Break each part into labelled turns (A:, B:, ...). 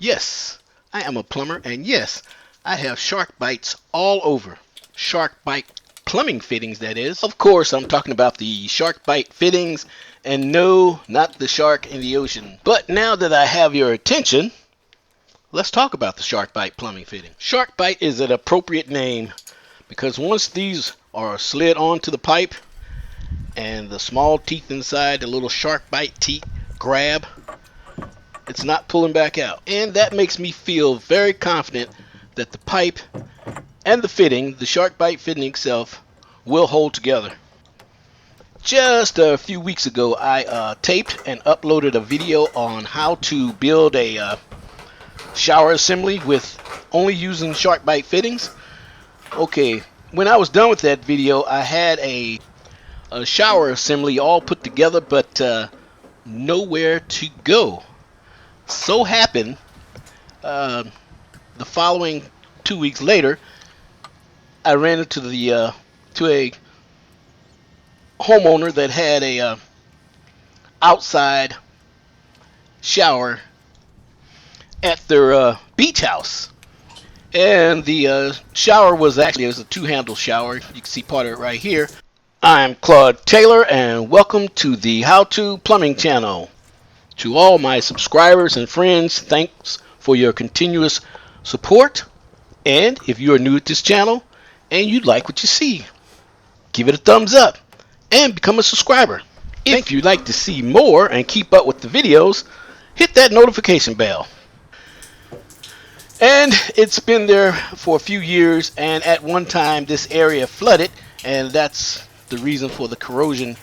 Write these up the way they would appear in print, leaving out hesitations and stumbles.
A: Yes, I am a plumber, and yes, I have shark bites all over. Shark bite plumbing fittings, that is. Of course, I'm talking about the shark bite fittings, and no, not the shark in the ocean. But now that I have your attention, let's talk about the shark bite plumbing fitting. Shark bite is an appropriate name because once these are slid onto the pipe and the small teeth inside, the little shark bite teeth grab, it's not pulling back out. And that makes me feel very confident that the pipe and the fitting, the SharkBite fitting itself, will hold together. Just a few weeks ago, I taped and uploaded a video on how to build a shower assembly with only using SharkBite fittings. Okay, when I was done with that video, I had a shower assembly all put together, but nowhere to go. So happened the following 2 weeks later, I ran into a homeowner that had a outside shower at their beach house, and the shower was a two-handle shower. You can see part of it right here. I'm Claude Taylor, and welcome to the How To Plumbing channel. To all my subscribers and friends, thanks for your continuous support. And if you are new to this channel and you like what you see, give it a thumbs up and become a subscriber. If you'd like to see more and keep up with the videos, hit that notification bell. And it's been there for a few years, and at one time this area flooded, and that's the reason for the corrosion,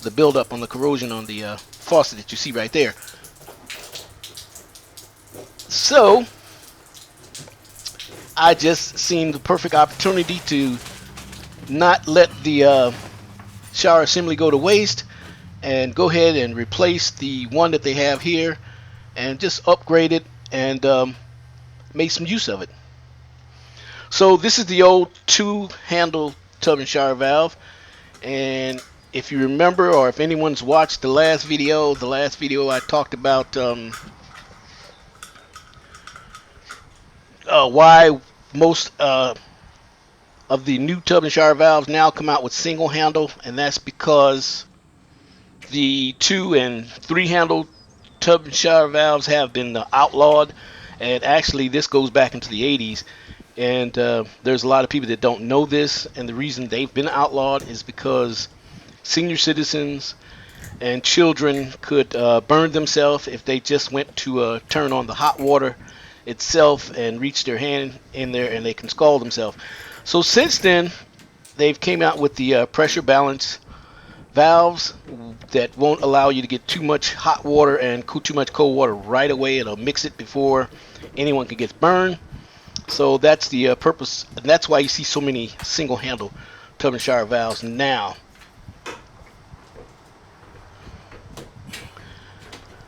A: the buildup on the corrosion on the faucet that you see right there. So I just seen the perfect opportunity to not let the shower assembly go to waste and go ahead and replace the one that they have here and just upgrade it and make some use of it. So this is the old two-handle tub and shower valve, and if you remember, or if anyone's watched the last video I talked about why most of the new tub and shower valves now come out with single handle, and that's because the 2 and 3 handle tub and shower valves have been outlawed. And actually this goes back into the 80s, and there's a lot of people that don't know this, and the reason they've been outlawed is because senior citizens and children could burn themselves if they just went to turn on the hot water itself and reach their hand in there, and they can scald themselves. So since then they've came out with the pressure balance valves that won't allow you to get too much hot water and too much cold water right away. It'll mix it before anyone can get burned. So that's the purpose, and that's why you see so many single handle tub and shower valves now.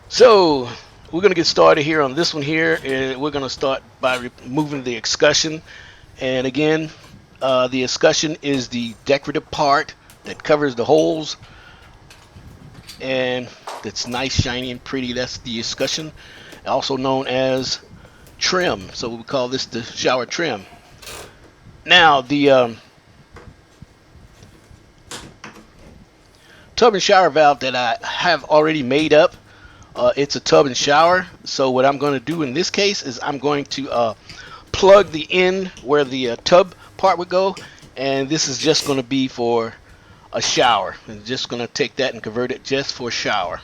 A: So we're going to get started here on this one here, and we're going to start by removing the escutcheon. And again, the escutcheon is the decorative part that covers the holes, and that's nice, shiny, and pretty. That's the escutcheon, also known as trim. So we call this the shower trim. Now the tub and shower valve that I have already made up, it's a tub and shower. So what I'm going to do in this case is I'm going to plug the end where the tub part would go, and this is just going to be for a shower. I'm just going to take that and convert it just for a shower.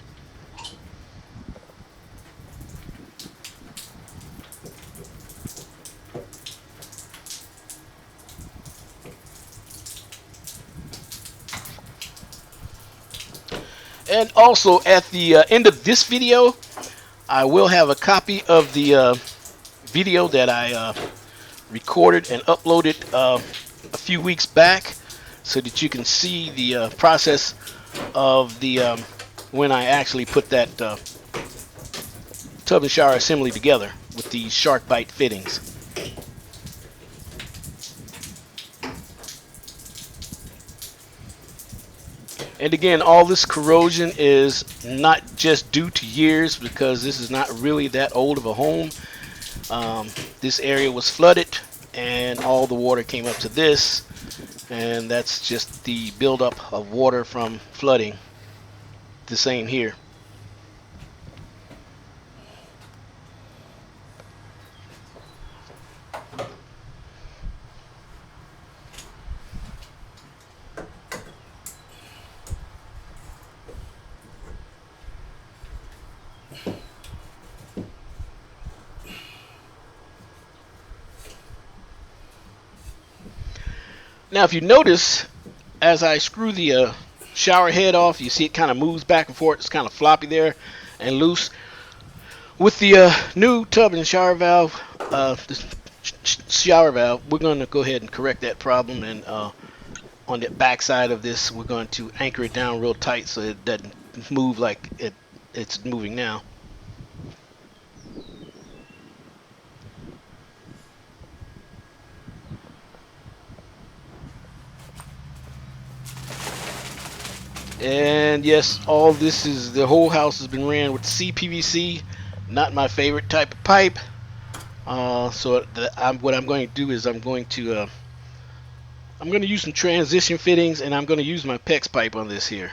A: And also at the end of this video, I will have a copy of the video that I recorded and uploaded a few weeks back, so that you can see the process of the when I actually put that tub and shower assembly together with these SharkBite fittings. And again, all this corrosion is not just due to years, because this is not really that old of a home. This area was flooded and all the water came up to this, and that's just the buildup of water from flooding. The same here. Now if you notice, as I screw the shower head off, you see it kind of moves back and forth. It's kind of floppy there and loose. With the new tub and shower valve, we're going to go ahead and correct that problem. And on the back side of this, we're going to anchor it down real tight so it doesn't move like it's moving now. And yes, all this is, the whole house has been ran with CPVC, not my favorite type of pipe. So what I'm going to do is I'm going to use some transition fittings, and I'm going to use my PEX pipe on this here.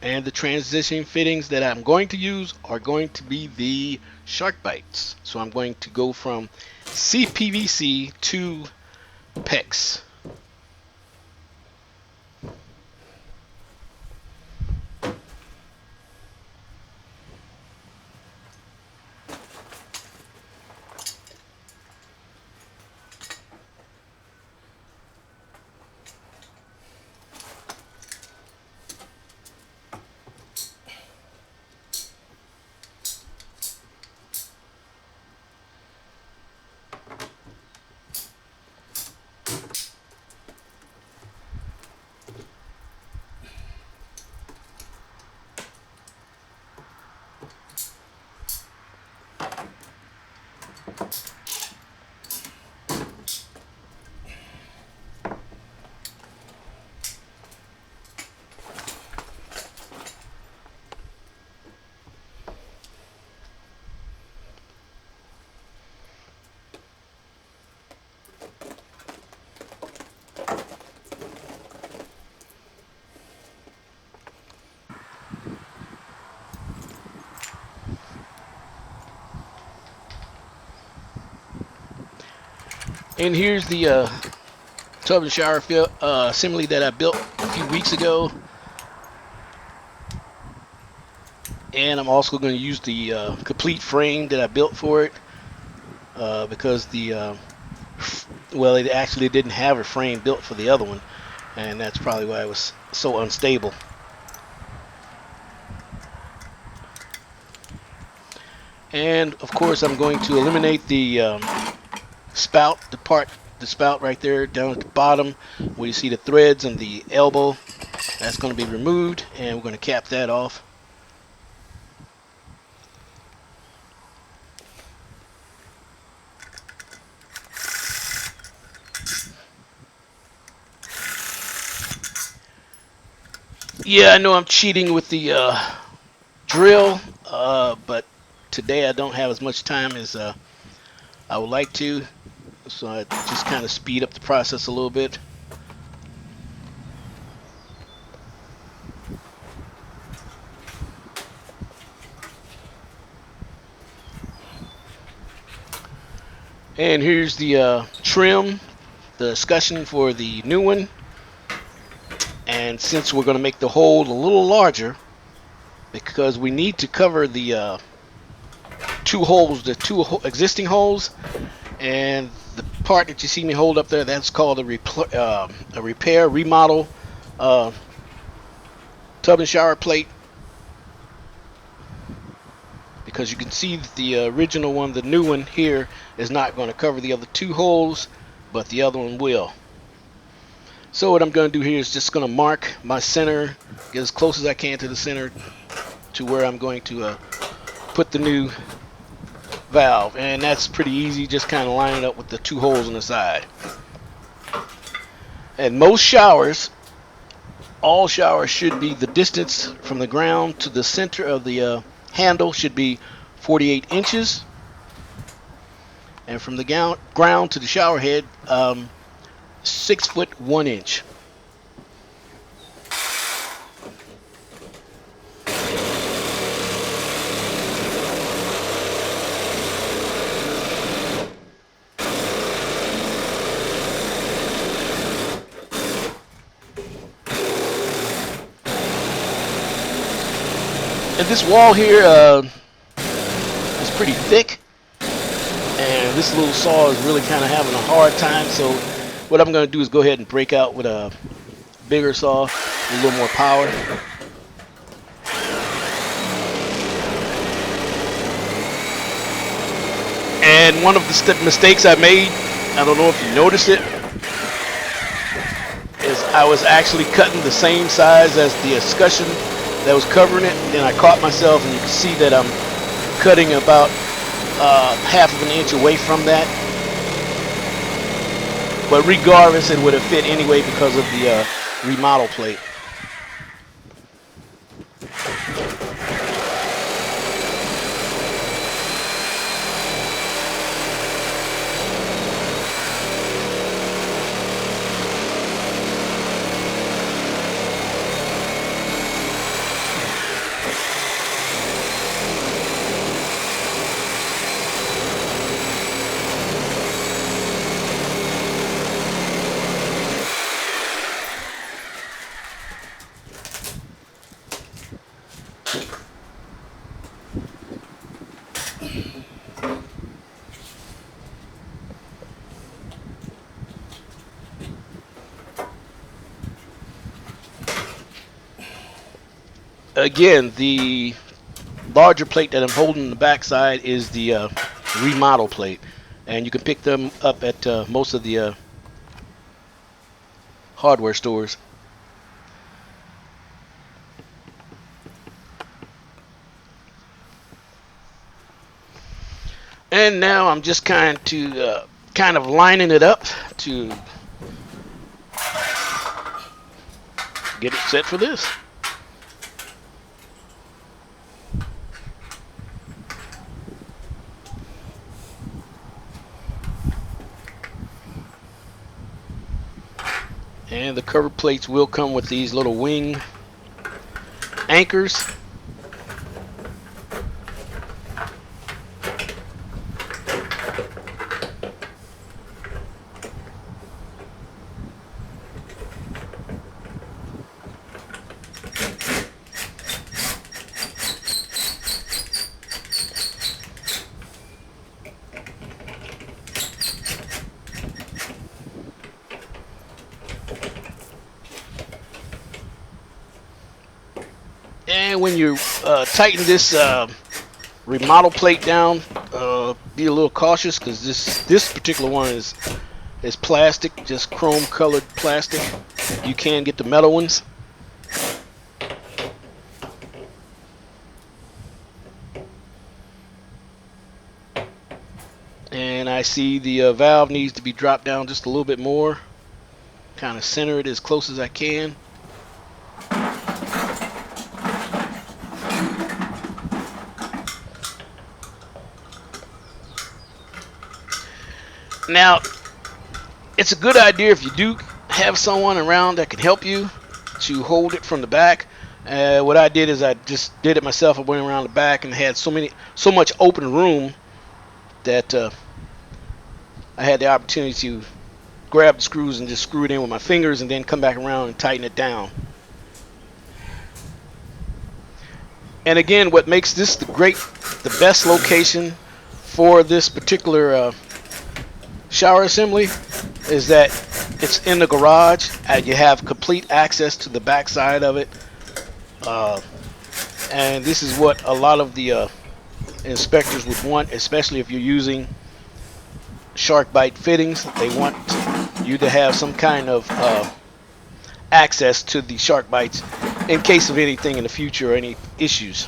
A: And the transition fittings that I'm going to use are going to be the SharkBites. So I'm going to go from CPVC to PEX. And here's the tub and shower assembly that I built a few weeks ago. And I'm also going to use the complete frame that I built for it because well, it actually didn't have a frame built for the other one, and that's probably why it was so unstable. And of course, I'm going to eliminate the spout, the spout right there down at the bottom where you see the threads and the elbow. That's going to be removed, and we're going to cap that off. Yeah, I know I'm cheating with the drill, but today I don't have as much time as I would like to, so I just kind of speed up the process a little bit. And here's the trim, the escutcheon for the new one. And since we're going to make the hole a little larger, because we need to cover the two holes, the two existing holes, and the part that you see me hold up there, that's called a repair remodel tub and shower plate. Because you can see that the original one, the new one here, is not going to cover the other two holes, but the other one will. So what I'm going to do here is just going to mark my center, get as close as I can to the center to where I'm going to put the new valve. And that's pretty easy, just kind of line it up with the two holes on the side. And most showers, all showers should be, the distance from the ground to the center of the handle should be 48 inches, and from the ground to the shower head, 6 foot 1 inch. And this wall here is pretty thick, and this little saw is really kind of having a hard time. So what I'm going to do is go ahead and break out with a bigger saw with a little more power. And one of the mistakes I made, I don't know if you noticed it, is I was actually cutting the same size as the escutcheon that was covering it, and then I caught myself, and you can see that I'm cutting about half of an inch away from that. But regardless, it would have fit anyway because of the remodel plate. Again, the larger plate that I'm holding in the back side is the remodel plate, and you can pick them up at most of the hardware stores. And now I'm just kind of lining it up to get it set for this. And the cover plates will come with these little wing anchors. And when you tighten this remodel plate down, be a little cautious, because this particular one is plastic, just chrome colored plastic. You can get the metal ones. And I see the valve needs to be dropped down just a little bit more. Kind of center it as close as I can. Now, it's a good idea if you do have someone around that can help you to hold it from the back. What I did is I just did it myself. I went around the back and had so much open room that I had the opportunity to grab the screws and just screw it in with my fingers, and then come back around and tighten it down. And again, what makes this the best location for this particular shower assembly is that it's in the garage, and you have complete access to the back side of it. And this is what a lot of the inspectors would want, especially if you're using SharkBite fittings. They want you to have some kind of access to the SharkBites in case of anything in the future or any issues.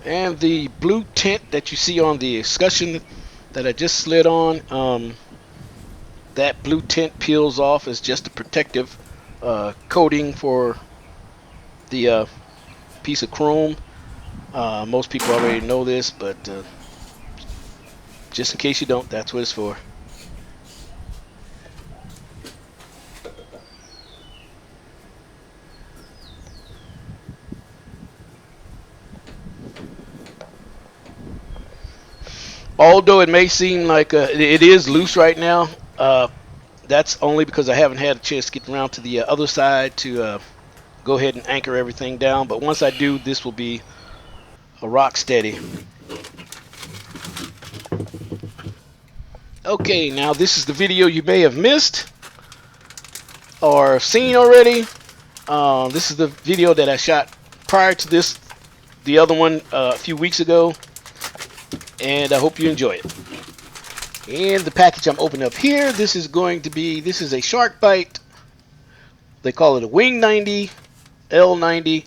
A: And the blue tint that you see on the escutcheon that I just slid on, that blue tint peels off as just a protective coating for the piece of chrome. Most people already know this, but just in case you don't, that's what it's for. Although it may seem like it is loose right now, that's only because I haven't had a chance to get around to the other side to go ahead and anchor everything down. But once I do, this will be a rock steady. Okay, now this is the video you may have missed or seen already. This is the video that I shot prior to this, the other one a few weeks ago, and I hope you enjoy it. And the package I'm opening up here, this is a SharkBite. They call it a Wing 90, L90.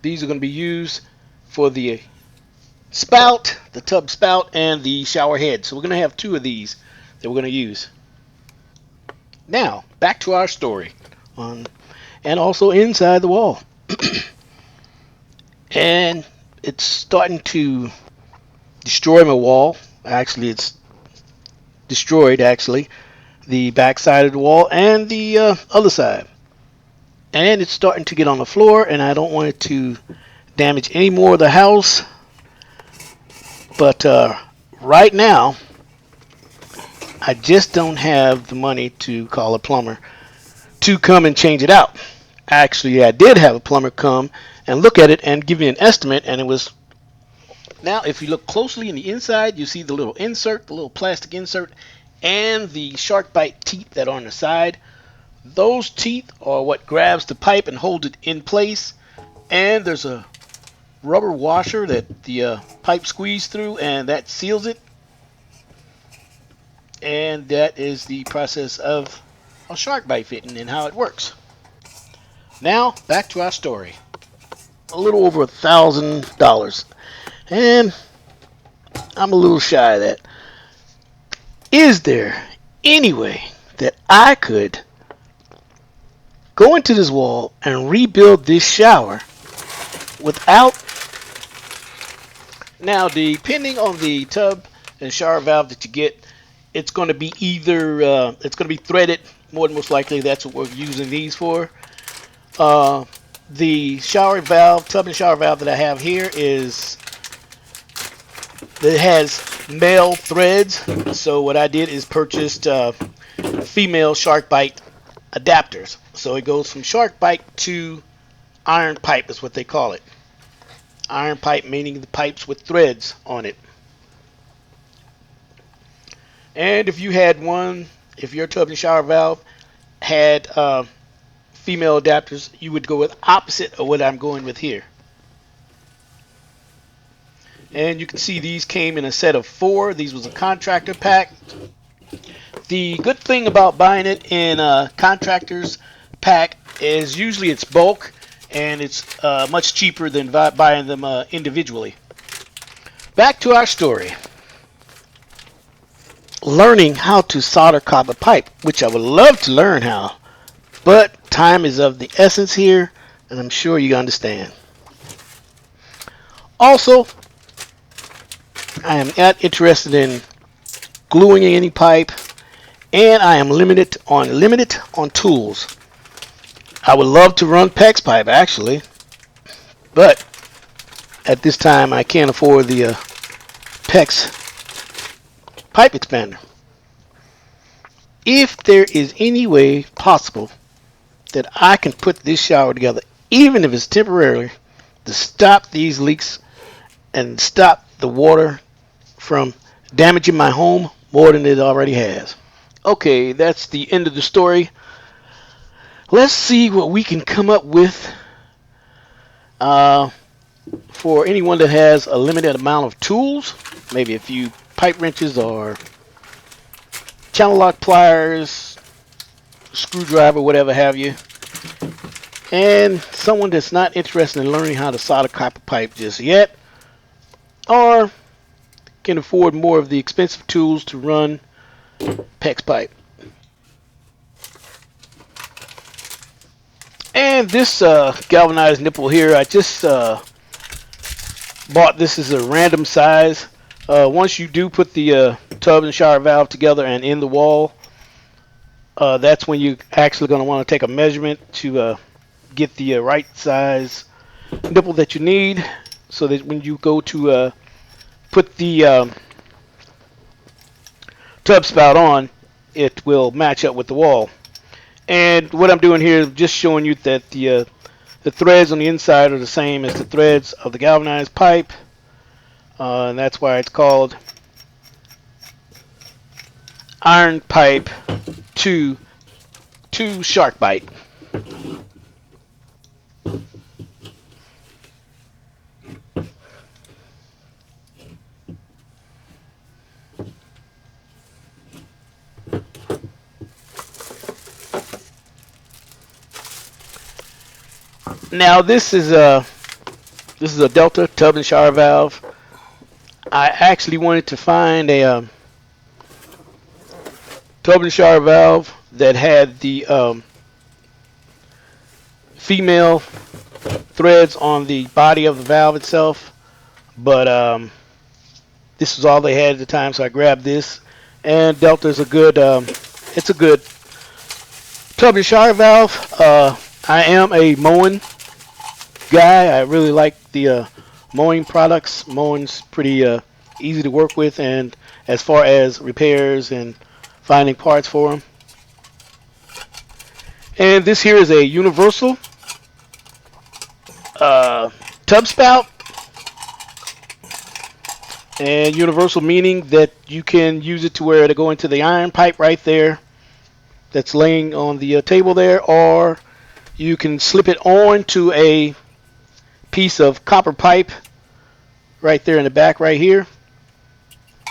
A: These are going to be used for the spout, the tub spout, and the shower head. So we're going to have two of these that we're going to use. Now, back to our story, and also inside the wall. And it's starting to destroy my wall. Actually, it's destroyed, the back side of the wall and the other side. And it's starting to get on the floor, and I don't want it to damage any more of the house. But right now, I just don't have the money to call a plumber to come and change it out. Actually, I did have a plumber come and look at it and give me an estimate, and it was... Now, if you look closely in the inside, you see the little insert, the little plastic insert, and the SharkBite teeth that are on the side. Those teeth are what grabs the pipe and holds it in place. And there's a rubber washer that the pipe squeezes through, and that seals it. And that is the process of a SharkBite fitting and how it works. Now, back to our story. A little over $1,000. And I'm a little shy of that. Is there any way that I could go into this wall and rebuild this shower without... Now, depending on the tub and shower valve that you get, it's going to be either it's going to be threaded. More than most likely, that's what we're using these for. The shower valve, tub and shower valve that I have here it has male threads. So what I did is purchased female SharkBite adapters. So it goes from SharkBite to iron pipe is what they call it. Iron pipe meaning the pipes with threads on it. And if you had one, if your tub and shower valve had female adapters, you would go with opposite of what I'm going with here. And you can see these came in a set of 4. These was a contractor pack. The good thing about buying it in a contractor's pack is usually it's bulk, and it's much cheaper than buying them individually. Back to our story. Learning how to solder copper pipe, which I would love to learn how, but time is of the essence here, and I'm sure you understand. Also, I am not interested in gluing any pipe, and I am limited on tools. I would love to run PEX pipe actually, but at this time I can't afford the PEX pipe expander. If there is any way possible that I can put this shower together, even if it's temporarily, to stop these leaks and stop the water from damaging my home more than it already has. Okay, that's the end of the story. Let's see what we can come up with for anyone that has a limited amount of tools, maybe a few pipe wrenches or channel lock pliers, screwdriver, whatever have you. And someone that's not interested in learning how to solder copper pipe just yet, or can afford more of the expensive tools to run PEX pipe. And this galvanized nipple here, I just bought this as a random size. Once you do put the tub and shower valve together and in the wall, that's when you're actually going to want to take a measurement to get the right size nipple that you need, so that when you go to put the tub spout on, it will match up with the wall. And what I'm doing here is just showing you that the threads on the inside are the same as the threads of the galvanized pipe, and that's why it's called iron pipe to SharkBite. Now this is a Delta tub and shower valve. I actually wanted to find a tub and shower valve that had the female threads on the body of the valve itself, but this was all they had at the time, so I grabbed this. And Delta's a good, it's a good tub and shower valve. I am a mowing guy. I really like the mowing products. Mowing's pretty easy to work with, and as far as repairs and finding parts for them. And this here is a universal tub spout. And universal meaning that you can use it to where to go into the iron pipe right there that's laying on the table there, or you can slip it on to a piece of copper pipe right there in the back right here,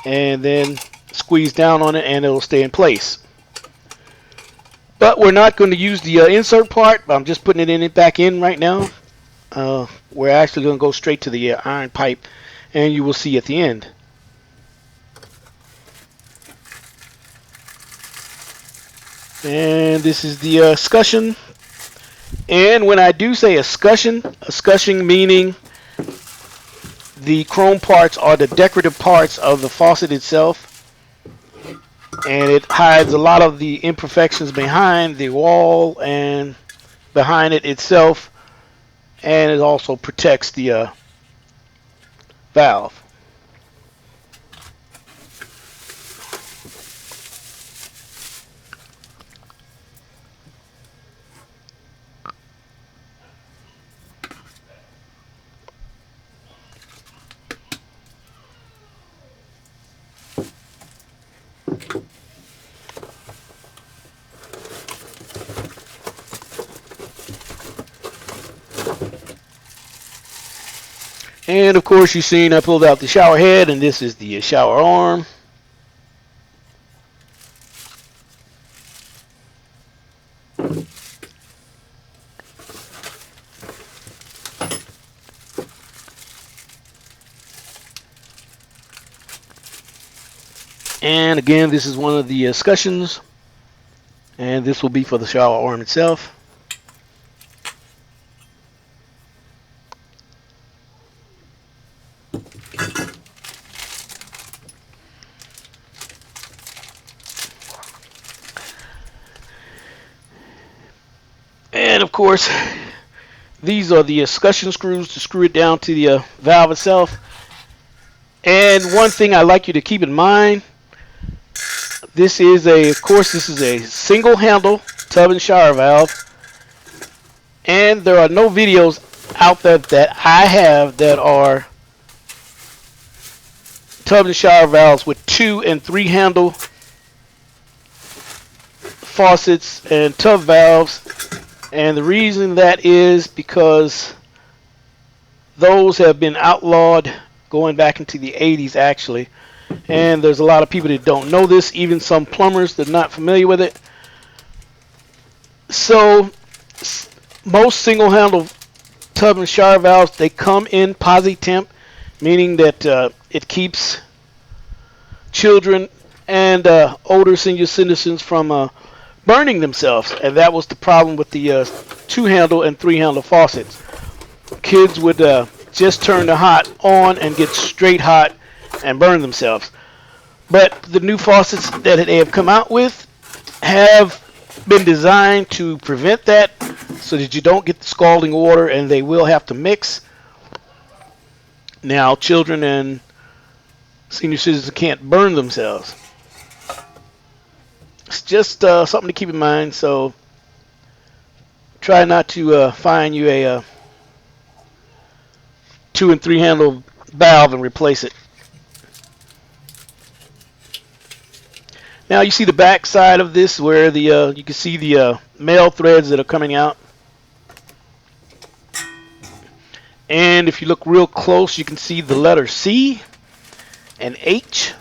A: and then squeeze down on it and it'll stay in place. But we're not going to use the insert part. I'm just putting it back in right now. We're actually going to go straight to the iron pipe, and you will see at the end. And this is the escutcheon. And when I do say escutcheon meaning the chrome parts are the decorative parts of the faucet itself, and it hides a lot of the imperfections behind the wall and behind it itself, and it also protects the valve. And of course, you've seen I pulled out the shower head, and this is the shower arm. And again, this is one of the escutcheons, and this will be for the shower arm itself. And of course, these are the escutcheon screws to screw it down to the valve itself. And one thing I like you to keep in mind, this is a single handle tub and shower valve, and there are no videos out there that I have that are tub and shower valves with 2 and 3 handle faucets and tub valves. And the reason that is because those have been outlawed going back into the 80s actually, and there's a lot of people that don't know this, even some plumbers that are not familiar with it. So Most single handle tub and shower valves, they come in posi temp, meaning that it keeps children and older senior citizens from burning themselves, and that was the problem with the two-handle and three-handle faucets. Kids would just turn the hot on and get straight hot and burn themselves. But the new faucets that they have come out with have been designed to prevent that, so that you don't get the scalding water, and they will have to mix. Now, children and senior citizens can't burn themselves. It's just something to keep in mind. So try not to find you a two and three handle valve and replace it. Now you see the back side of this where the you can see the male threads that are coming out. And if you look real close, you can see the letter C and H.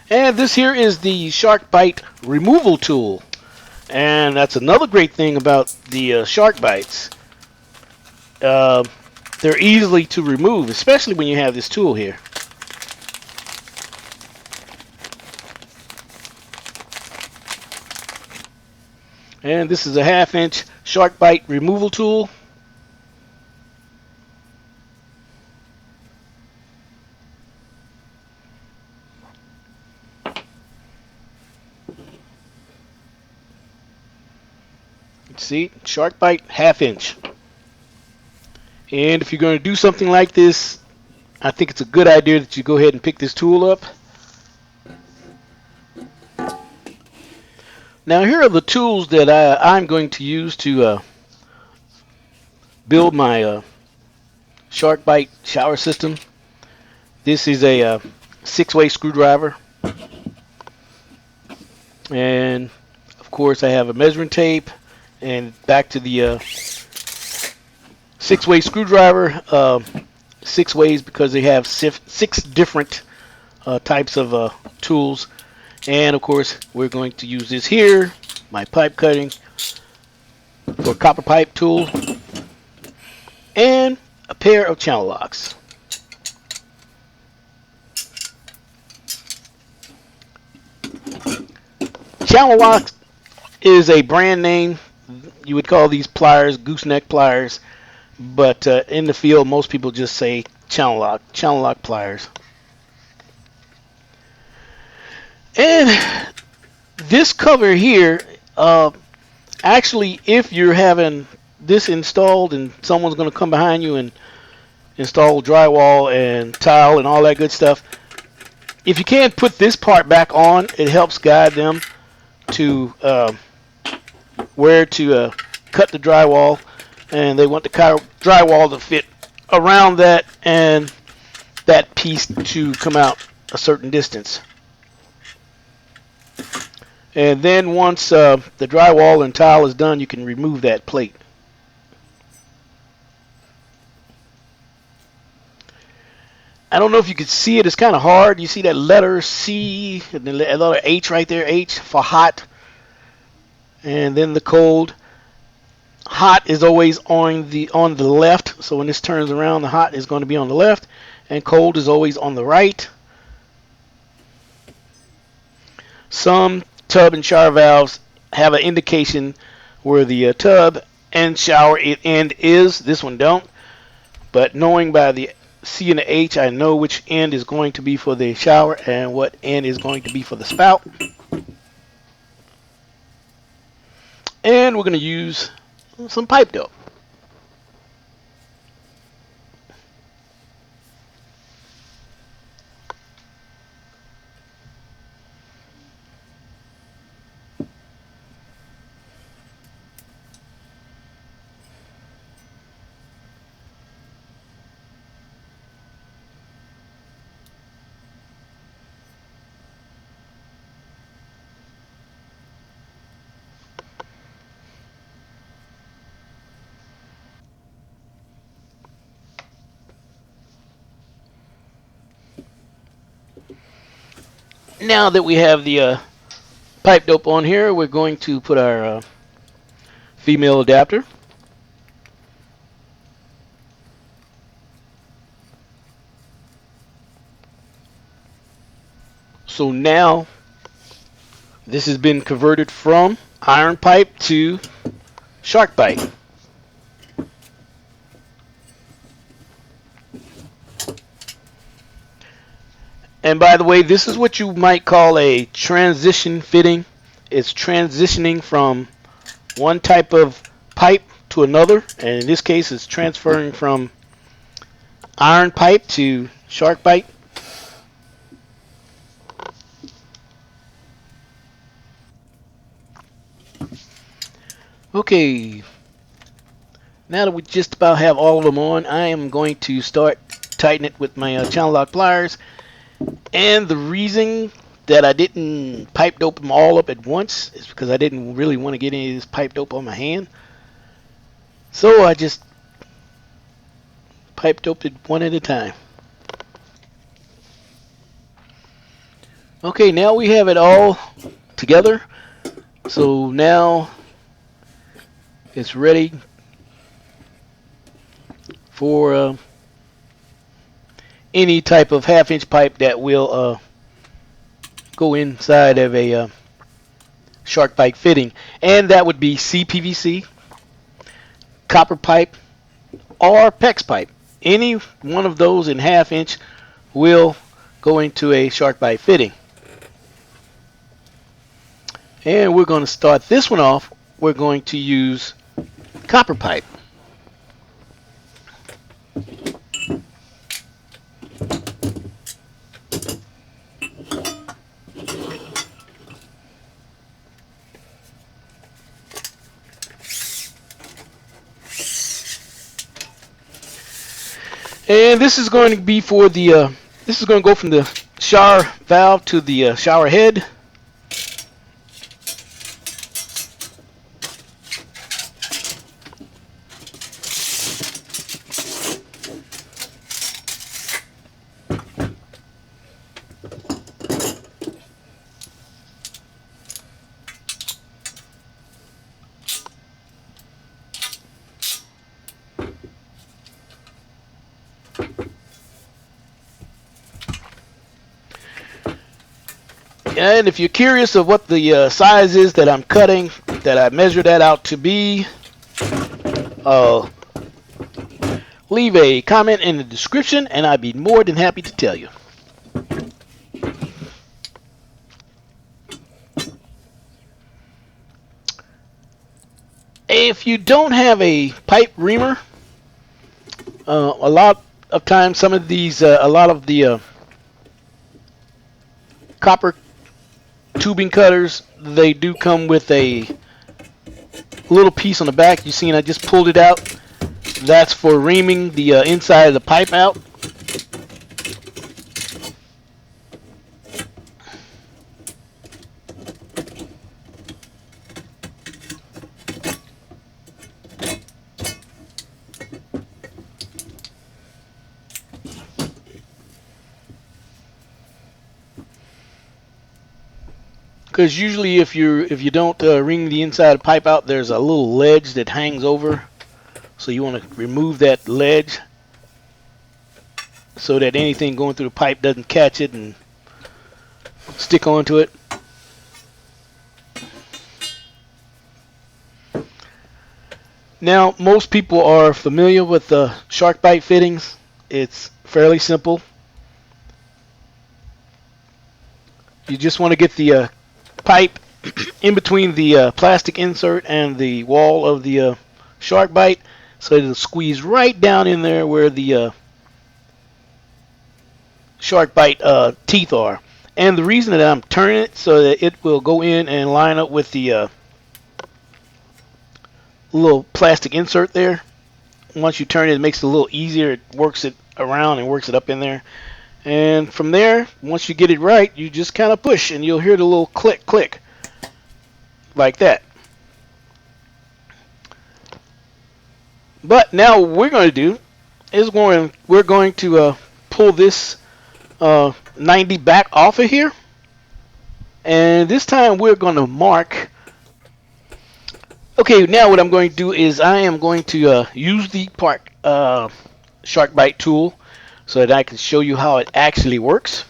A: And this here is the SharkBite removal tool. And that's another great thing about the SharkBites. They're easily to remove, especially when you have this tool here. And this is a 1/2 inch SharkBite removal tool. See, SharkBite 1/2 inch. And if you're going to do something like this, I think it's a good idea that you go ahead and pick this tool up. Now here are the tools that I'm going to use to build my SharkBite shower system. This is a 6-way screwdriver. And of course I have a measuring tape. And back to the 6-way screwdriver, 6 ways because they have 6 different types of tools. And of course, we're going to use this here, my pipe cutting for copper pipe tool, and a pair of channel locks. Channel locks is a brand name. You would call these pliers gooseneck pliers, but in the field most people just say channel lock pliers. And this cover here, actually if you're having this installed and someone's going to come behind you and install drywall and tile and all that good stuff, if you can't put this part back on, it helps guide them to where to cut the drywall, and they want the drywall to fit around that and that piece to come out a certain distance. And then once the drywall and tile is done, you can remove that plate. I don't know if you can see it. It's kind of hard. You see that letter C and the letter H right there, H for hot. And then the cold. Hot is always on the left. So when this turns around, the hot is going to be on the left, and cold is always on the right. Some tub and shower valves have an indication where the tub and shower end is. This one don't. But knowing by the C and the H, I know which end is going to be for the shower and what end is going to be for the spout. And we're going to use some pipe dope. Now that we have the pipe dope on here, we're going to put our female adapter. So now this has been converted from iron pipe to SharkBite. And by the way, this is what you might call a transition fitting. It's transitioning from one type of pipe to another, and in this case it's transferring from iron pipe to SharkBite. Okay, now that we just about have all of them on, I am going to start tightening it with my channel lock pliers. And the reason that I didn't pipe dope them all up at once is because I didn't really want to get any of this pipe dope on my hand. So I just pipe doped it one at a time. Okay, now we have it all together. So now it's ready for any type of half-inch pipe that will go inside of a SharkBite fitting, and that would be CPVC, copper pipe, or PEX pipe. Any one of those in half-inch will go into a SharkBite fitting. And we're going to start this one off. We're going to use copper pipe. And this is going to be for the, this is going to go from the shower valve to the shower head. And if you're curious of what the size is that I'm cutting, that I measured that out to be, leave a comment in the description and I'd be more than happy to tell you. If you don't have a pipe reamer, a lot of times some of these, a lot of the copper tubing cutters, they do come with a little piece on the back. You see, I just pulled it out. That's for reaming the inside of the pipe out. Because usually if you don't wring the inside of the pipe out, there's a little ledge that hangs over. So you want to remove that ledge so that anything going through the pipe doesn't catch it and stick onto it. Now, most people are familiar with the SharkBite fittings. It's fairly simple. You just want to get the pipe in between the plastic insert and the wall of the SharkBite, so it'll squeeze right down in there where the SharkBite teeth are. And the reason that I'm turning it so that it will go in and line up with the little plastic insert there. Once you turn it, it makes it a little easier. It works it around and works it up in there. And from there, once you get it right, you just kind of push and you'll hear the little click, click, like that. But now what we're going to do is we're going to pull this 90 back off of here. And this time we're going to mark Okay, now what I'm going to do is I am going to use the SharkBite tool so that I can show you how it actually works.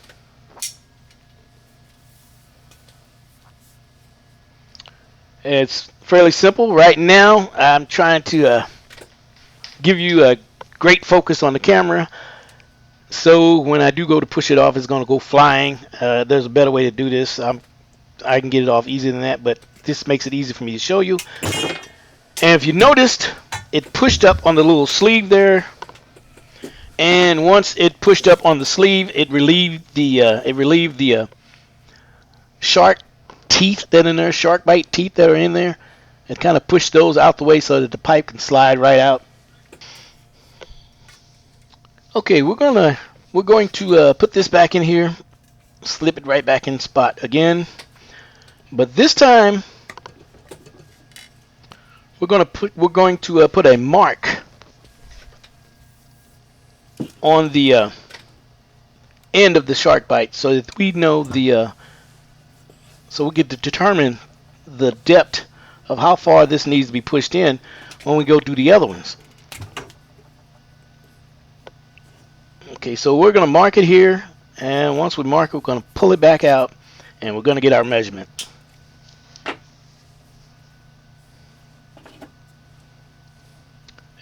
A: It's fairly simple. Right now, I'm trying to give you a great focus on the camera. So when I do go to push it off, it's going to go flying. There's a better way to do this. I can get it off easier than that, but this makes it easy for me to show you. And if you noticed, it pushed up on the little sleeve there. And once it pushed up on the sleeve, it relieved the shark teeth that are in there, shark bite teeth that are in there. It kind of pushed those out the way so that the pipe can slide right out. Okay, we're going to put this back in here, slip it right back in spot again. But this time we're going to put a mark on the end of the shark bite so that we know so we get to determine the depth of how far this needs to be pushed in when we go do the other ones. Okay, so we're going to mark it here, and once we mark it, we're going to pull it back out, and we're going to get our measurement.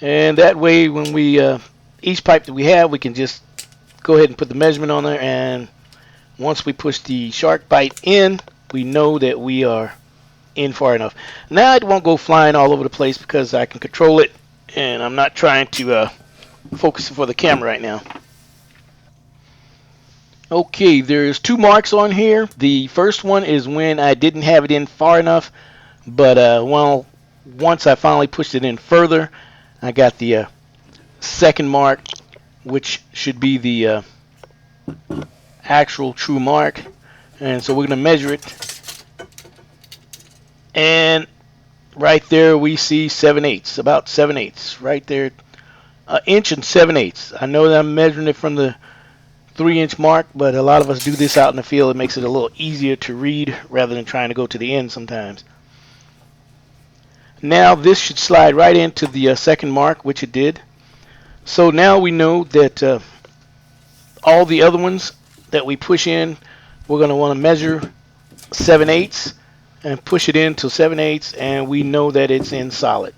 A: And that way, when we each pipe that we have, we can just go ahead and put the measurement on there, and once we push the shark bite in, we know that we are in far enough. Now it won't go flying all over the place because I can control it, and I'm not trying to focus it for the camera right now. Okay, there's two marks on here. The first one is when I didn't have it in far enough, but once I finally pushed it in further, I got the second mark, which should be the actual true mark. And so we're going to measure it. And right there we see 7/8, about 7/8, right there, 1 and 7/8. I know that I'm measuring it from the 3-inch mark, but a lot of us do this out in the field. It makes it a little easier to read rather than trying to go to the end sometimes. Now this should slide right into the second mark, which it did. So now we know that all the other ones that we push in, we're going to want to measure 7/8 and push it in to 7/8, and we know that it's in solid.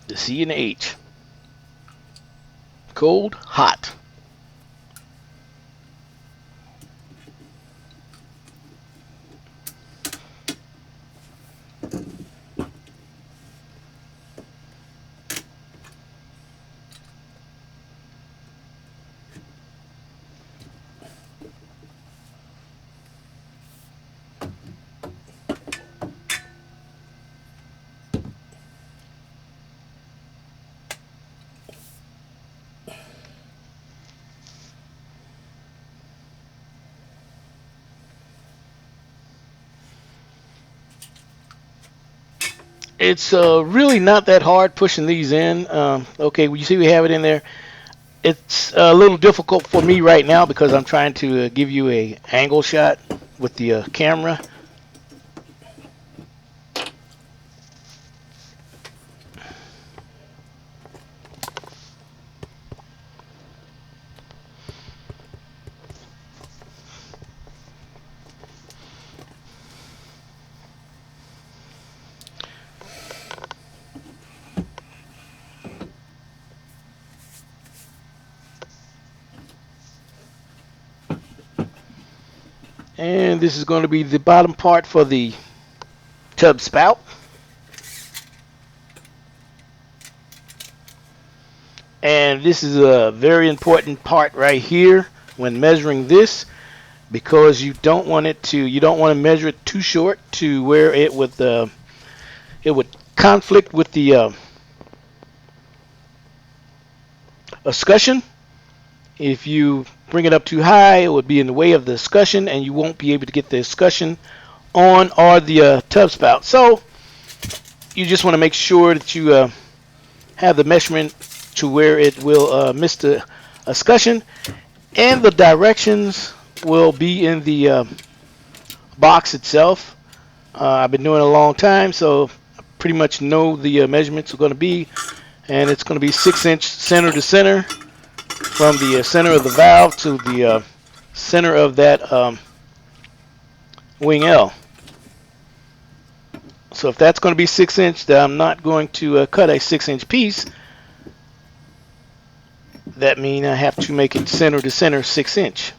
A: The C and the H. Cold, hot. It's really not that hard pushing these in. Okay, well, you see we have it in there. It's a little difficult for me right now because I'm trying to give you a angle shot with the camera. And this is going to be the bottom part for the tub spout. And this is a very important part right here when measuring this, because you don't want to measure it too short to where it would conflict with the escutcheon. If you bring it up too high, it would be in the way of the escutcheon, and you won't be able to get the escutcheon on or the tub spout. So you just want to make sure that you have the measurement to where it will miss the escutcheon, and the directions will be in the box itself. I've been doing it a long time, so I pretty much know the measurements are going to be, and it's going to be 6-inch center to center from the center of the valve to the center of that wing L. So if that's going to be 6-inch, then I'm not going to cut a 6-inch piece. That means I have to make it center to center 6-inch.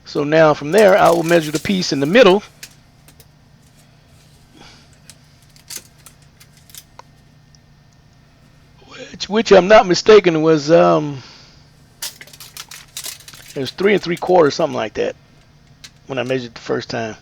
A: So now from there, I will measure the piece in the middle, which I'm not mistaken was it was 3 3/4, something like that, when I measured the first time.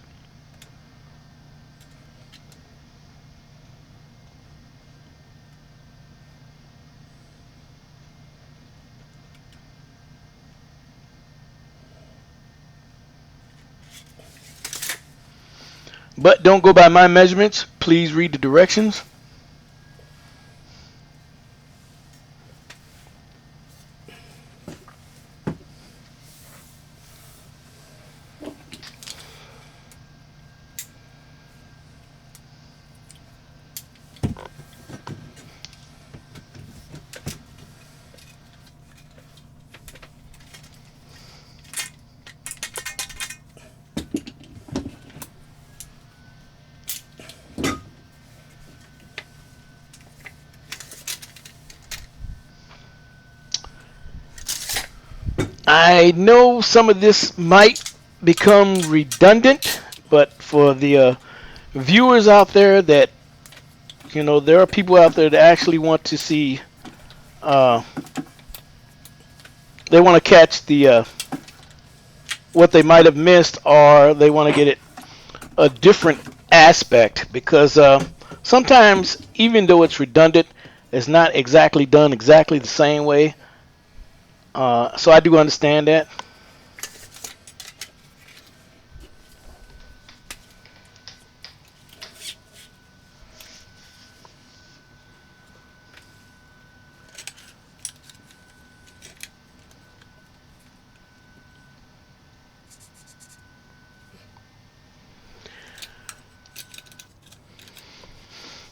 A: But don't go by my measurements. Please read the directions. I know some of this might become redundant, but for the viewers out there that, there are people out there that actually want to see, they want to catch the what they might have missed, or they want to get it a different aspect, because sometimes, even though it's redundant, it's not exactly done exactly the same way. So I do understand that.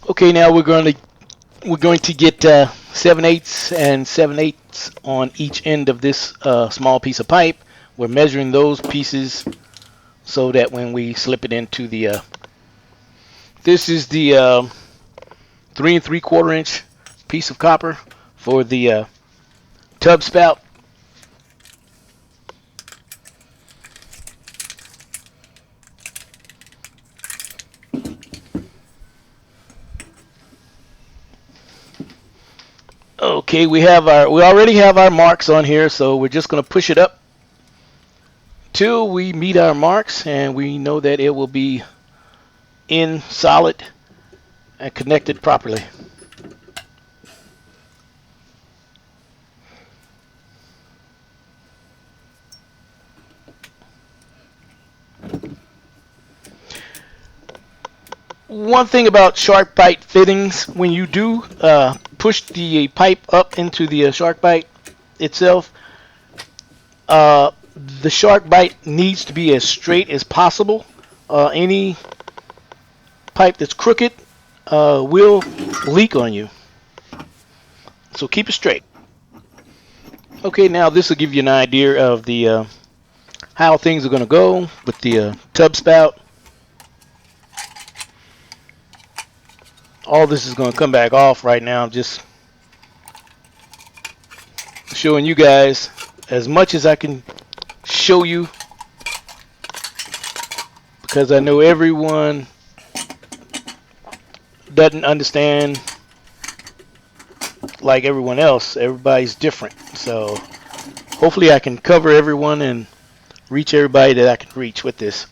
A: Okay, now we're going to get 7/8 and 7/8 on each end of this small piece of pipe. We're measuring those pieces so that when we slip it into the this is the 3 3/4 inch piece of copper for the tub spout. Okay, we already have our marks on here, so we're just going to push it up till we meet our marks, and we know that it will be in solid and connected properly. One thing about SharkBite fittings, when you do push the pipe up into the SharkBite itself, the SharkBite needs to be as straight as possible. Any pipe that's crooked will leak on you, so keep it straight. Okay, now this will give you an idea of the how things are going to go with the tub spout. All this is going to come back off right now. I'm just
B: showing you guys as much as I can show you, because I know everyone doesn't understand like everyone else. Everybody's different. So hopefully I can cover everyone and reach everybody that I can reach with this.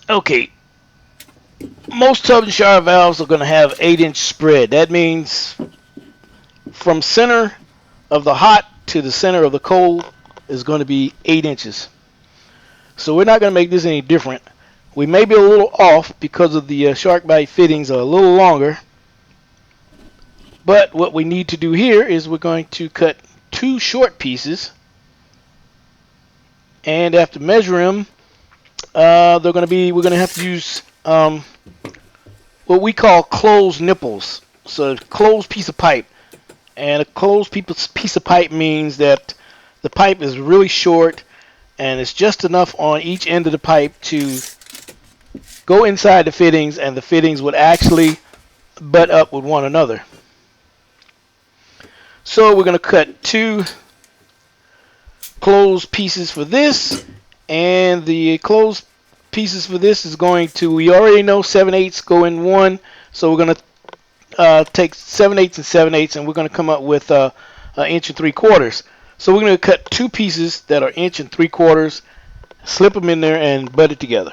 B: Okay, most tub and shower valves are going to have 8-inch spread. That means from center of the hot to the center of the cold is going to be 8 inches. So we're not going to make this any different. We may be a little off because of the SharkBite fittings are a little longer. But what we need to do here is we're going to cut 2 short pieces. And after measuring them, we're going to have to use what we call closed nipples. So a closed piece of pipe. And a closed piece of pipe means that the pipe is really short and it's just enough on each end of the pipe to go inside the fittings, and the fittings would actually butt up with one another. So we're going to cut 2 closed pieces for this, and the closed pieces for this is going to, we already know 7/8 go in one, so we're going to take 7/8 and 7/8, and we're going to come up with 1 inch and 3/4. So we're going to cut 2 pieces that are 1 inch and 3/4, slip them in there, and butt it together.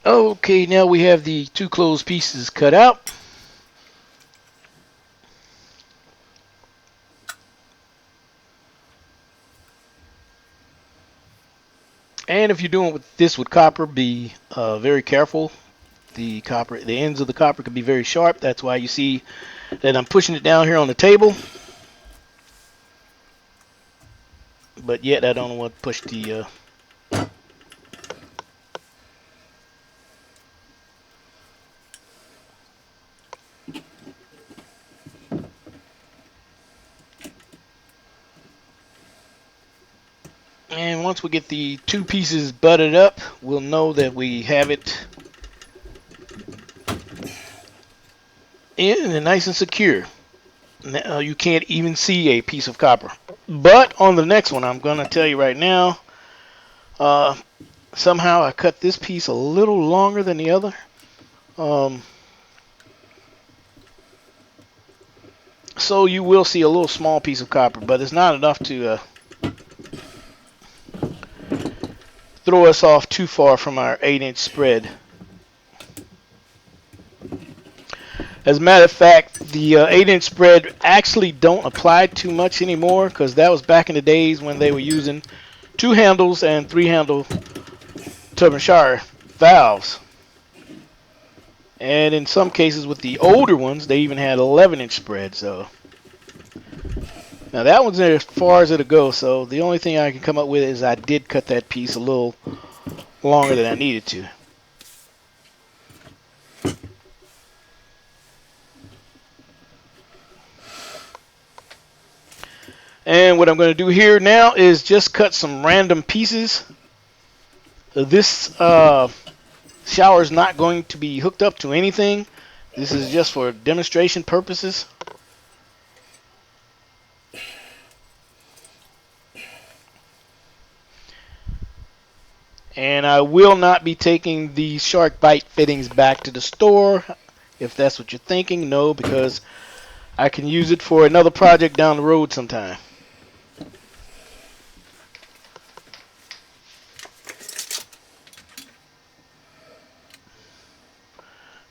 B: Okay, now we have the 2 closed pieces cut out. And if you're doing this with copper, be very careful. The ends of the copper can be very sharp. That's why you see that I'm pushing it down here on the table. But yet I don't want to push the and once we get the two pieces butted up, we'll know that we have it in and nice and secure. Now you can't even see a piece of copper. But on the next one, I'm going to tell you right now, somehow I cut this piece a little longer than the other. So you will see a little small piece of copper, but it's not enough to throw us off too far from our 8-inch spread. As a matter of fact, the 8-inch spread actually don't apply too much anymore, because that was back in the days when they were using 2 handles and 3 handle turbine shower valves. And in some cases with the older ones, they even had 11-inch spread. So now that one's as far as it'll go. So the only thing I can come up with is I did cut that piece a little longer than I needed to. And what I'm going to do here now is just cut some random pieces. This shower is not going to be hooked up to anything. This is just for demonstration purposes. And I will not be taking the SharkBite fittings back to the store, if that's what you're thinking. No, because I can use it for another project down the road sometime.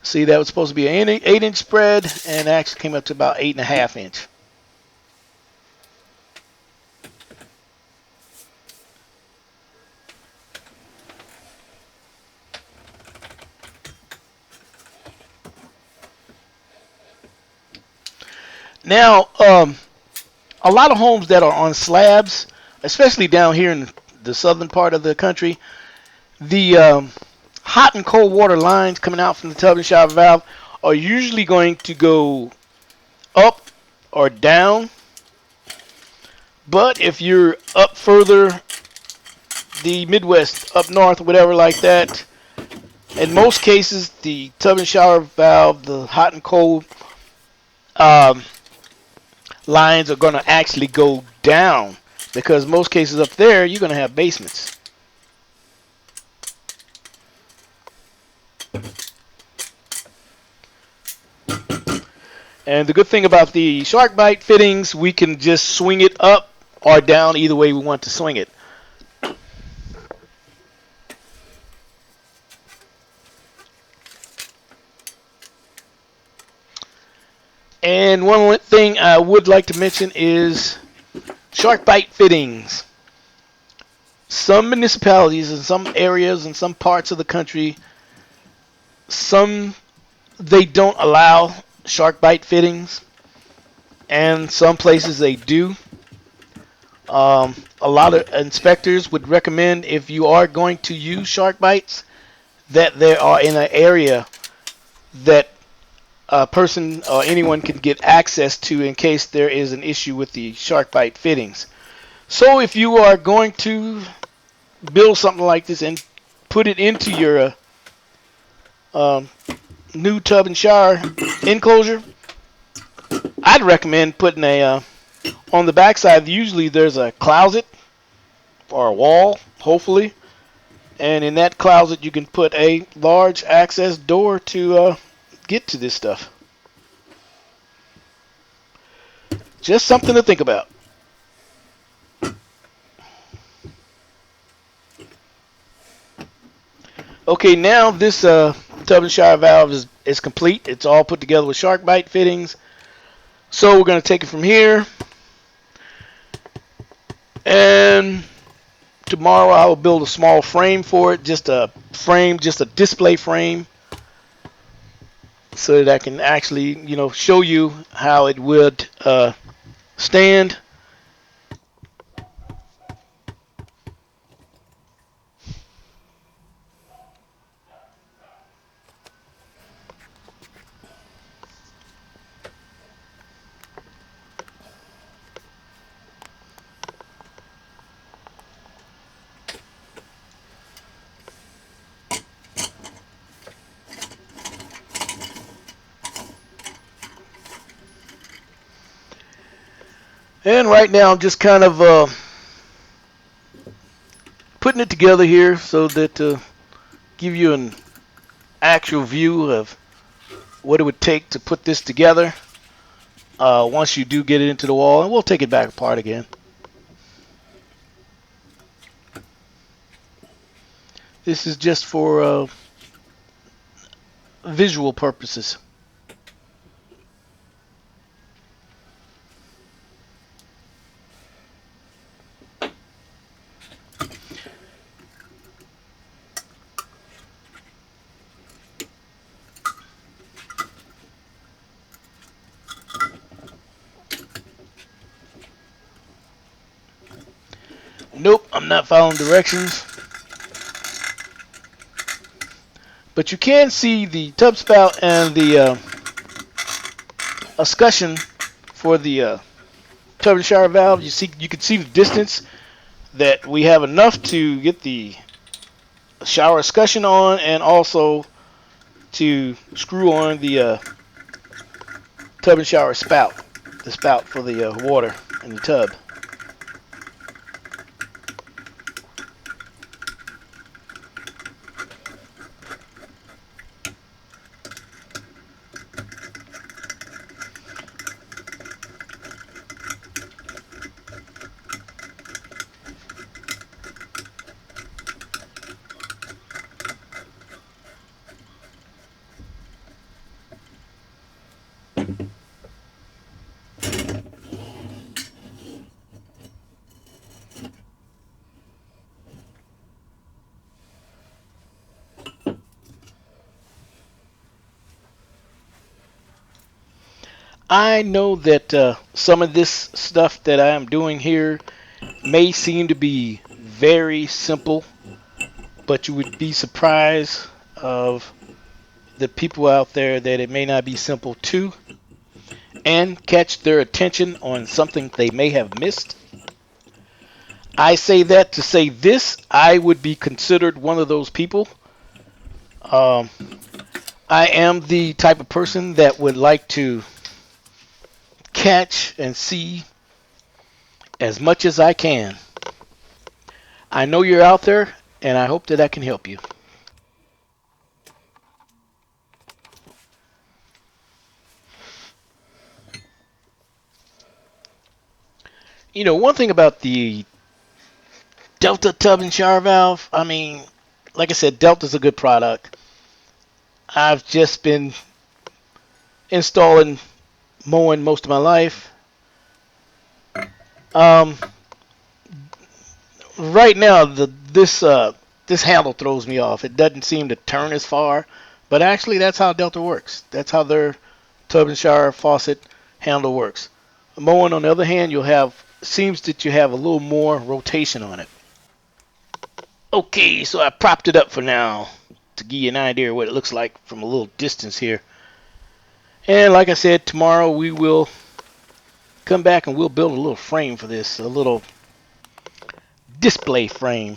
B: See, that was supposed to be an 8-inch spread, and actually came up to about 8.5 inch. Now, a lot of homes that are on slabs, especially down here in the southern part of the country, the hot and cold water lines coming out from the tub and shower valve are usually going to go up or down. But if you're up further, the Midwest, up north, whatever like that, in most cases, the tub and shower valve, the hot and cold lines are going to actually go down, because most cases up there, you're going to have basements. And the good thing about the SharkBite fittings, we can just swing it up or down either way we want to swing it. And one thing I would like to mention is SharkBite fittings. Some municipalities in some areas in some parts of the country, they don't allow SharkBite fittings, and some places they do. A lot of inspectors would recommend, if you are going to use SharkBites, that they are in an area that a person or anyone can get access to in case there is an issue with the SharkBite fittings. So if you are going to build something like this and put it into your new tub and shower enclosure, I'd recommend putting a on the back side. Usually there's a closet or a wall, hopefully, and in that closet you can put a large access door to get to this stuff. Just something to think about. Okay, now this tub and shower valve is complete. It's all put together with SharkBite fittings. So we're going to take it from here and Tomorrow I will build a small frame for it, just a frame, just a display frame, so that I can actually, show you how it would stand. And right now I'm just kind of putting it together here so that give you an actual view of what it would take to put this together once you do get it into the wall, and we'll take it back apart again. This is just for visual purposes. Nope, I'm not following directions. But you can see the tub spout and the escutcheon for the tub and shower valve. You can see the distance that we have enough to get the shower escutcheon on, and also to screw on the tub and shower spout, the spout for the water in the tub. I know that some of this stuff that I am doing here may seem to be very simple, but you would be surprised of the people out there that it may not be simple to, and catch their attention on something they may have missed. I say that to say this: I would be considered one of those people. Um, I am the type of person that would like to catch and see as much as I can. I know you're out there, and I hope that I can help you. One thing about the Delta tub and shower valve, I mean, like I said, Delta's a good product. I've just been installing mowing most of my life. Um, right now, this handle throws me off. It doesn't seem to turn as far, but actually, that's how Delta works. That's how their tub and shower faucet handle works. Mowing, on the other hand, seems that you have a little more rotation on it. Okay, so I propped it up for now to give you an idea of what it looks like from a little distance here. And like I said, tomorrow we will come back and we'll build a little frame for this, a little display frame.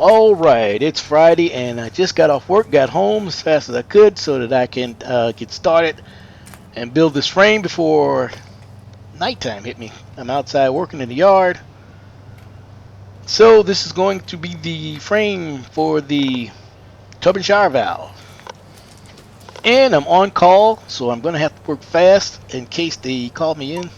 B: All right, it's Friday, and I just got off work, got home as fast as I could so that I can get started and build this frame before nighttime hit me. I'm outside working in the yard. So this is going to be the frame for the tub and shower valve. And I'm on call, so I'm going to have to work fast in case they call me in.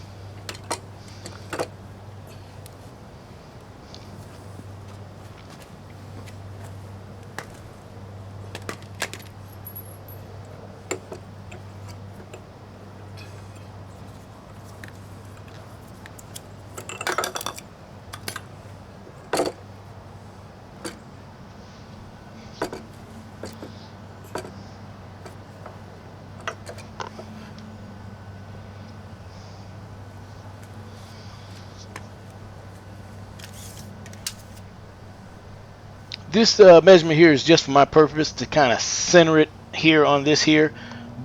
B: This measurement here is just for my purpose to kind of center it here on this here.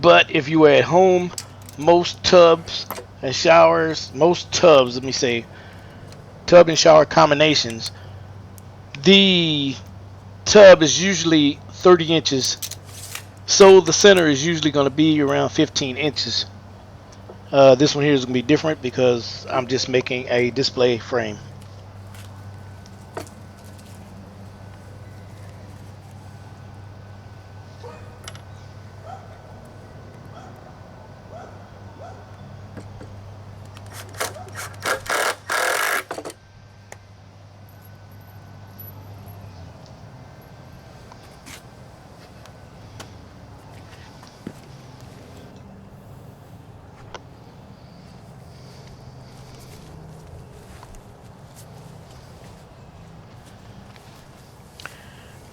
B: But if you were at home, most tubs and showers, most tubs, let me say, tub and shower combinations, the tub is usually 30 inches. So the center is usually going to be around 15 inches. This one here is going to be different because I'm just making a display frame.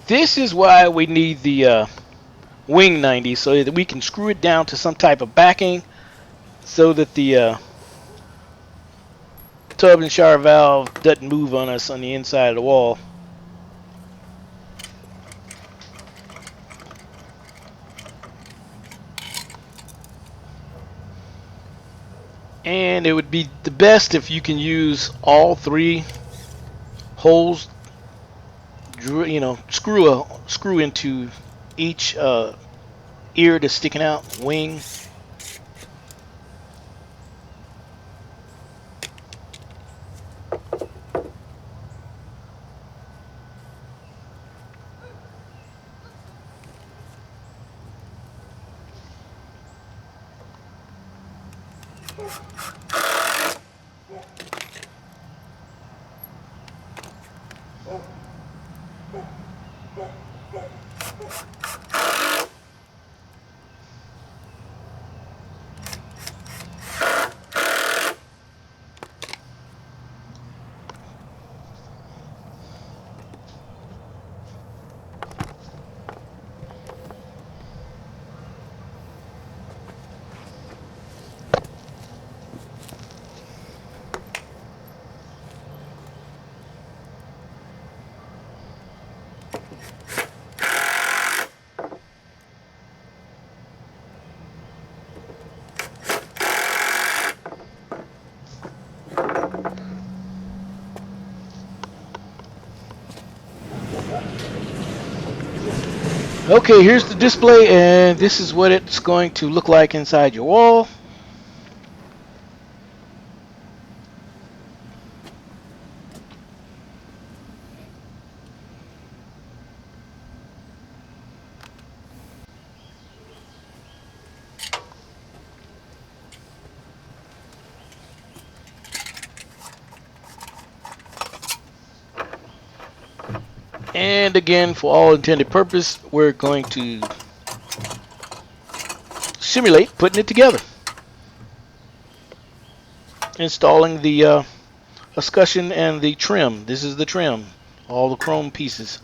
B: This is why we need the wing 90 so that we can screw it down to some type of backing so that the tub and shower valve doesn't move on us on the inside of the wall. And it would be the best if you can use all three holes, screw into each ear that's sticking out, wing. Okay, here's the display, and this is what it's going to look like inside your wall. And again, for all intended purpose, we're going to simulate putting it together. Installing the escutcheon and the trim. This is the trim. All the chrome pieces.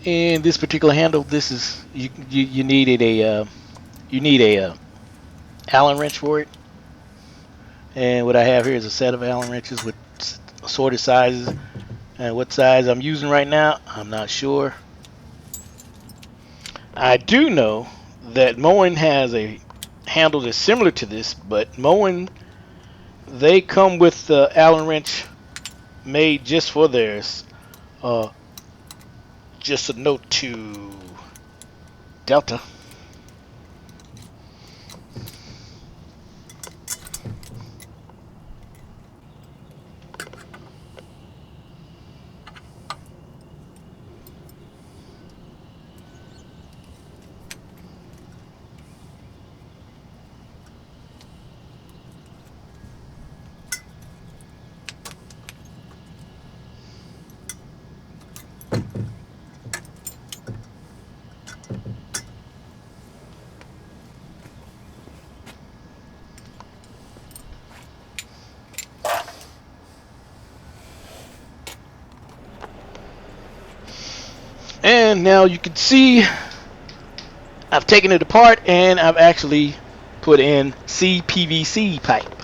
B: In this particular handle, this is you needed a Allen wrench for it. And what I have here is a set of Allen wrenches with assorted sizes. And what size I'm using right now, I'm not sure. I do know that Moen has a handle that's similar to this, but Moen, they come with the Allen wrench made just for theirs. Just a note to Delta. And now you can see I've taken it apart and I've actually put in CPVC pipe.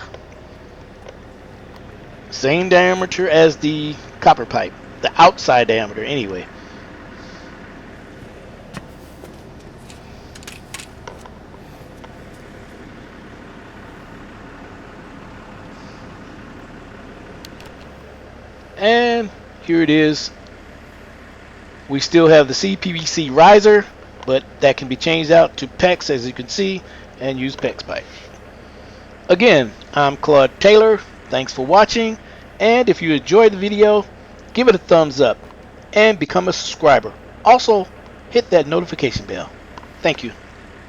B: Same diameter as the copper pipe, the outside diameter anyway. And here it is. We still have the CPVC riser, but that can be changed out to PEX, as you can see, and use PEX pipe. Again, I'm Claude Taylor. Thanks for watching, and if you enjoyed the video, give it a thumbs up and become a subscriber. Also, hit that notification bell. Thank you.